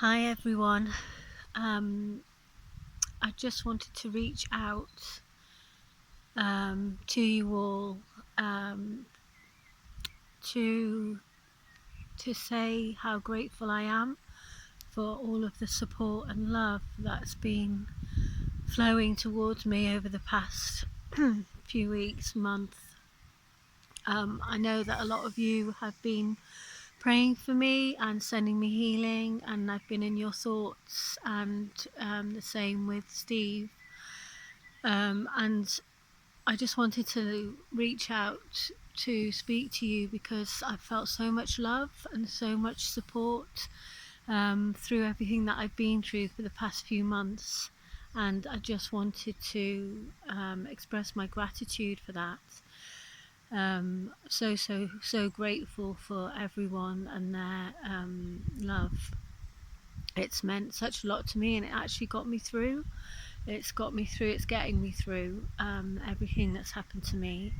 Hi everyone. Um, I just wanted to reach out to you all um, to say how grateful I am for all of the support and love that's been flowing towards me over the past few weeks, month. I know that a lot of you have been praying for me and sending me healing, and I've been in your thoughts, and the same with Steve. And I just wanted to reach out to speak to you because I've felt so much love and so much support through everything that I've been through for the past few months, and I just wanted to express my gratitude for that. So grateful for everyone and their love. It's meant such a lot to me, and it actually got me through. It's getting me through everything that's happened to me,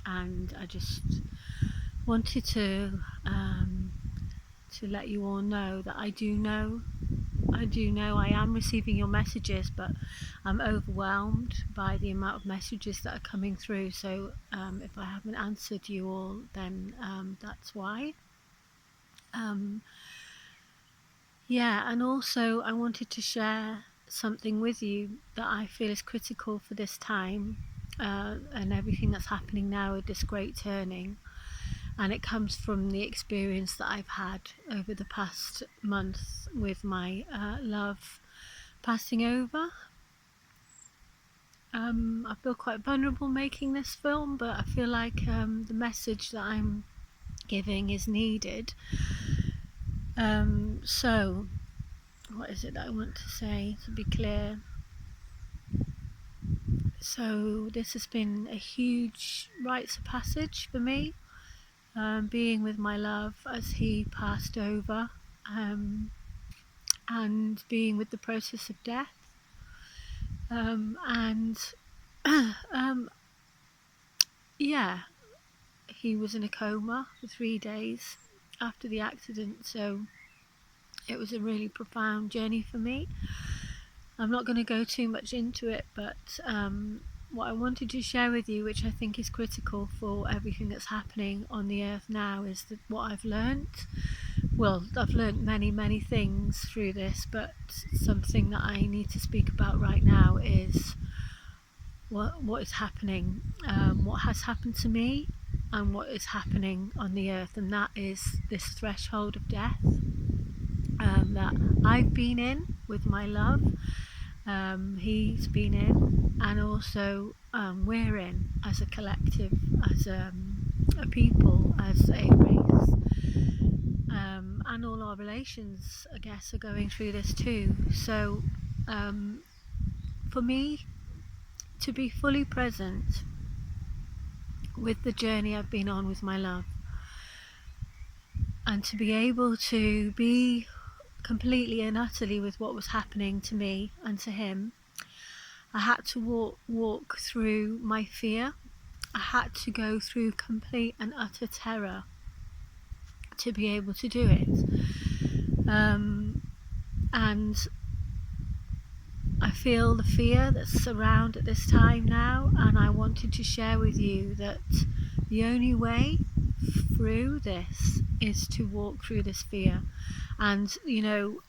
and I just wanted to let you all know that I do know I am receiving your messages, but I'm overwhelmed by the amount of messages that are coming through. So if I haven't answered you all, then that's why. um, Yeah, and also I wanted to share something with you that I feel is critical for this time, and everything that's happening now with this great turning. And it comes from the experience that I've had over the past month with my love passing over. I feel quite vulnerable making this film, but I feel like the message that I'm giving is needed. So what is it that I want to say, to be clear? So this has been a huge rites of passage for me, being with my love as he passed over, and being with the process of death, and yeah, he was in a coma for 3 days after the accident, so it was a really profound journey for me. I'm not going to go too much into it, but what I wanted to share with you, which I think is critical for everything that's happening on the earth now, is that what I've learnt. Well, I've learnt many things through this, but something that I need to speak about right now is what is happening, what has happened to me, and what is happening on the earth, and that is this threshold of death that I've been in with my love. He's been in, and also we're in as a collective, as a people, as a race, and all our relations, I guess, are going through this too. So for me to be fully present with the journey I've been on with my love, and to be able to be completely and utterly with what was happening to me and to him, I had to walk through my fear. I had to go through complete and utter terror to be able to do it. And I feel the fear that's around at this time now, and I wanted to share with you that the only way through this is to walk through this fear. And I know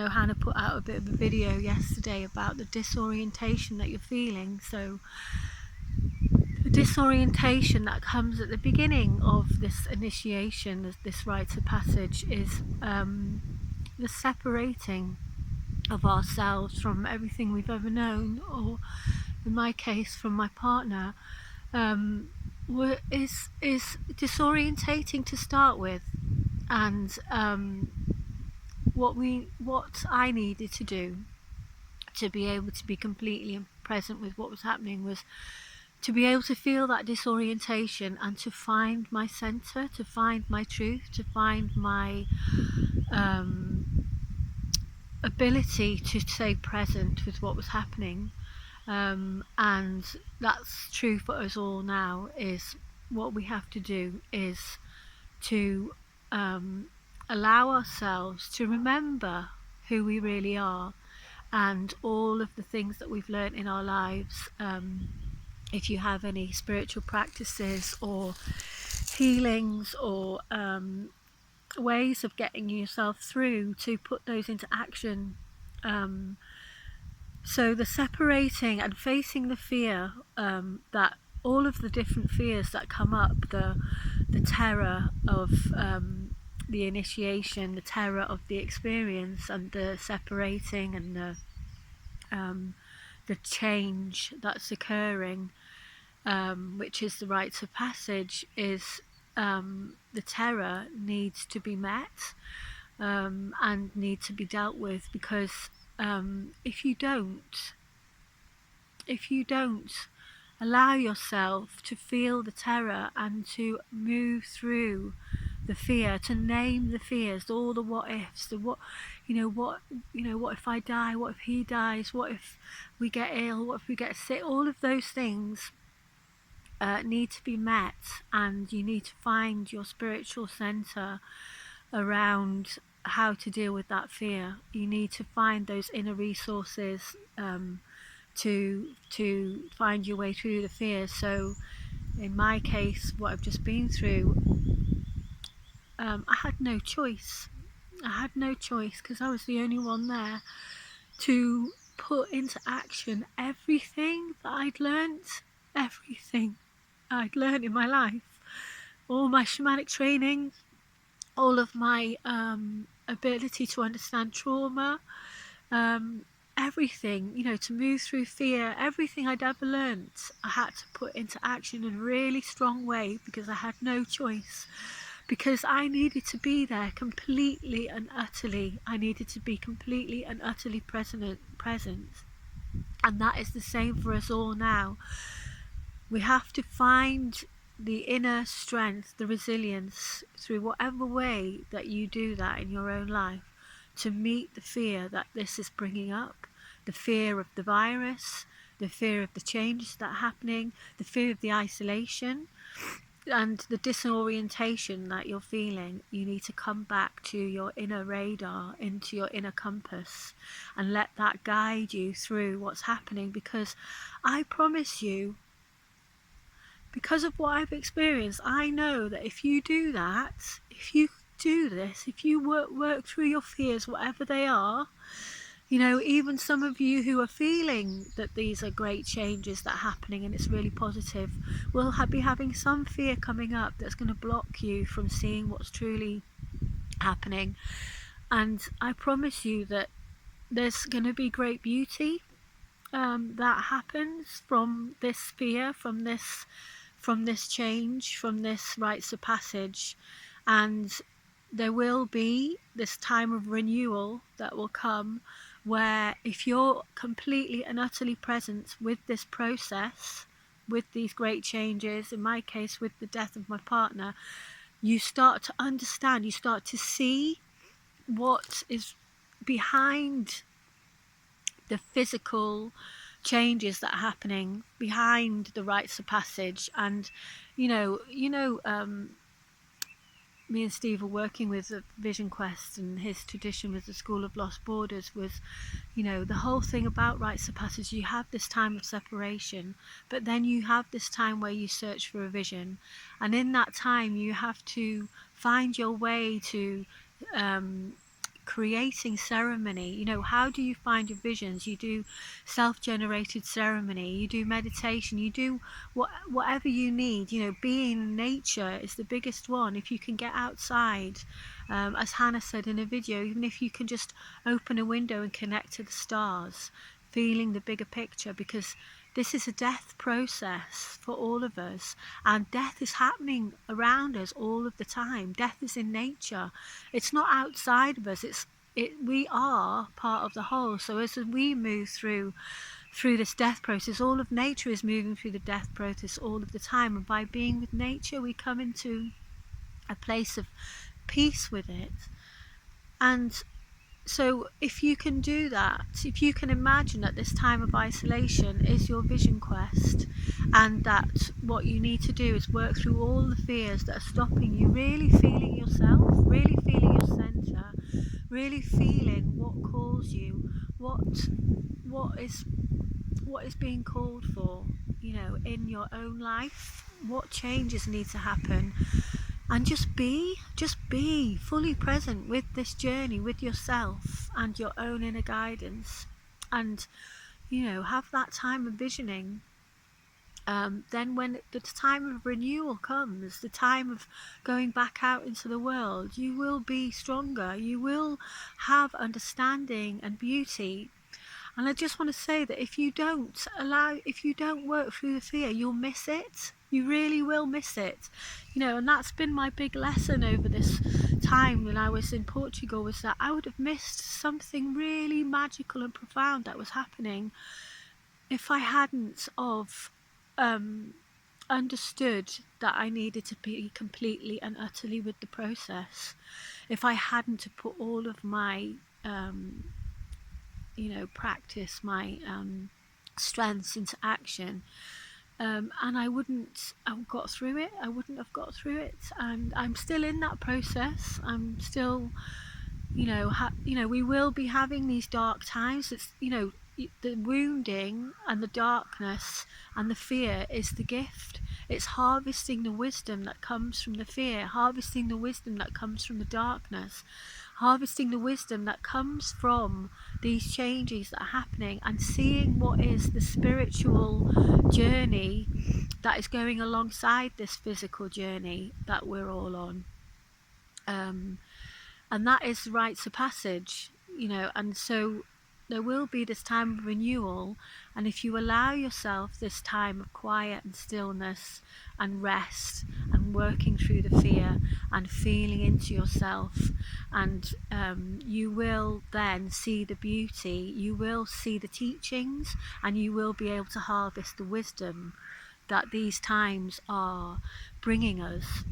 Hannah put out a bit of a video yesterday about the disorientation that you're feeling. So the disorientation that comes at the beginning of this initiation, this rites of passage, is the separating of ourselves from everything we've ever known, or in my case from my partner, is disorientating to start with. And what I needed to do to be able to be completely present with what was happening was to be able to feel that disorientation and to find my center, to find my truth, to find my ability to stay present with what was happening. And that's true for us all now. Is what we have to do is to allow ourselves to remember who we really are and all of the things that we've learned in our lives. If you have any spiritual practices or healings or ways of getting yourself through, to put those into action. So the separating and facing the fear, that all of the different fears that come up, the terror of the initiation, the terror of the experience, and the separating, and the change that's occurring, which is the rites of passage, is the terror needs to be met and need to be dealt with, because if you don't allow yourself to feel the terror and to move through the fear, to name the fears, all the what ifs, the what if I die, what if he dies, what if we get ill, what if we get sick, all of those things need to be met, and you need to find your spiritual center around how to deal with that fear. You need to find those inner resources to find your way through the fear. So in my case, what I've just been through, I had no choice. Because I was the only one there to put into action everything that I'd learnt in my life, all my shamanic training, all of my ability to understand trauma, everything, to move through fear, everything I'd ever learnt, I had to put into action in a really strong way, because I had no choice. Because I needed to be there completely and utterly. I needed to be completely and utterly present. And that is the same for us all now. We have to find the inner strength, the resilience, through whatever way that you do that in your own life, to meet the fear that this is bringing up, the fear of the virus, the fear of the changes that are happening, the fear of the isolation, and the disorientation that you're feeling. You need to come back to your inner radar, into your inner compass, and let that guide you through what's happening. Because I promise you, because of what I've experienced, I know that if you do that, if you do this, if you work through your fears, whatever they are, even some of you who are feeling that these are great changes that are happening and it's really positive, will be having some fear coming up that's going to block you from seeing what's truly happening. And I promise you that there's going to be great beauty that happens from this fear, from this change, from this rites of passage. And there will be this time of renewal that will come, where if you're completely and utterly present with this process, with these great changes, in my case with the death of my partner, you start to understand, you start to see what is behind the physical changes that are happening, behind the rites of passage. And me and Steve are working with the Vision Quest, and his tradition with the School of Lost Borders was, the whole thing about rites of passage. You have this time of separation, but then you have this time where you search for a vision, and in that time you have to find your way to creating ceremony. How do you find your visions? You do self-generated ceremony, you do meditation, you do whatever you need. Being in nature is the biggest one. If you can get outside, as Hannah said in a video, even if you can just open a window and connect to the stars, feeling the bigger picture, because this is a death process for all of us, and death is happening around us all of the time. Death is in nature. It's not outside of us. We are part of the whole. So as we move through this death process, all of nature is moving through the death process all of the time. And by being with nature, we come into a place of peace with it. And so if you can do that, if you can imagine that this time of isolation is your vision quest, and that what you need to do is work through all the fears that are stopping you really feeling yourself, really feeling yourself, really feeling what calls you, what is being called for, in your own life, what changes need to happen, and just be fully present with this journey, with yourself and your own inner guidance, and have that time of visioning. Then when the time of renewal comes, the time of going back out into the world, you will be stronger, you will have understanding and beauty. And I just want to say that if you don't work through the fear, you'll miss it. You really will miss it. And that's been my big lesson over this time when I was in Portugal, was that I would have missed something really magical and profound that was happening if I hadn't of understood that I needed to be completely and utterly with the process. If I hadn't to put all of my practice, my strengths into action, and I wouldn't have got through it. And I'm still in that process. I'm still, we will be having these dark times. It's, the wounding and the darkness and the fear is the gift. It's harvesting the wisdom that comes from the fear, harvesting the wisdom that comes from the darkness, harvesting the wisdom that comes from these changes that are happening, and seeing what is the spiritual journey that is going alongside this physical journey that we're all on. And that is rites of passage, and so there will be this time of renewal, and if you allow yourself this time of quiet and stillness and rest and working through the fear and feeling into yourself, and you will then see the beauty, you will see the teachings, and you will be able to harvest the wisdom that these times are bringing us.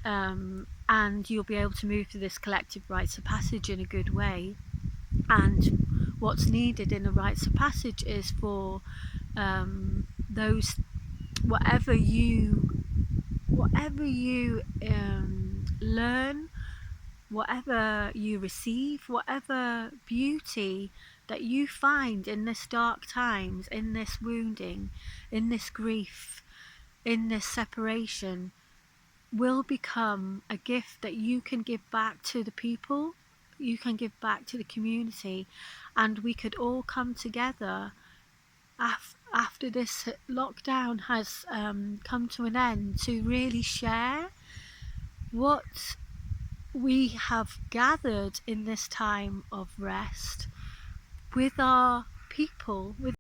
And you'll be able to move through this collective rites of passage in a good way. And what's needed in the rites of passage is for those, whatever you learn, whatever you receive, whatever beauty that you find in this dark times, in this wounding, in this grief, in this separation, will become a gift that you can give back to the people, you can give back to the community, and we could all come together after this lockdown has come to an end to really share what we have gathered in this time of rest with our people, with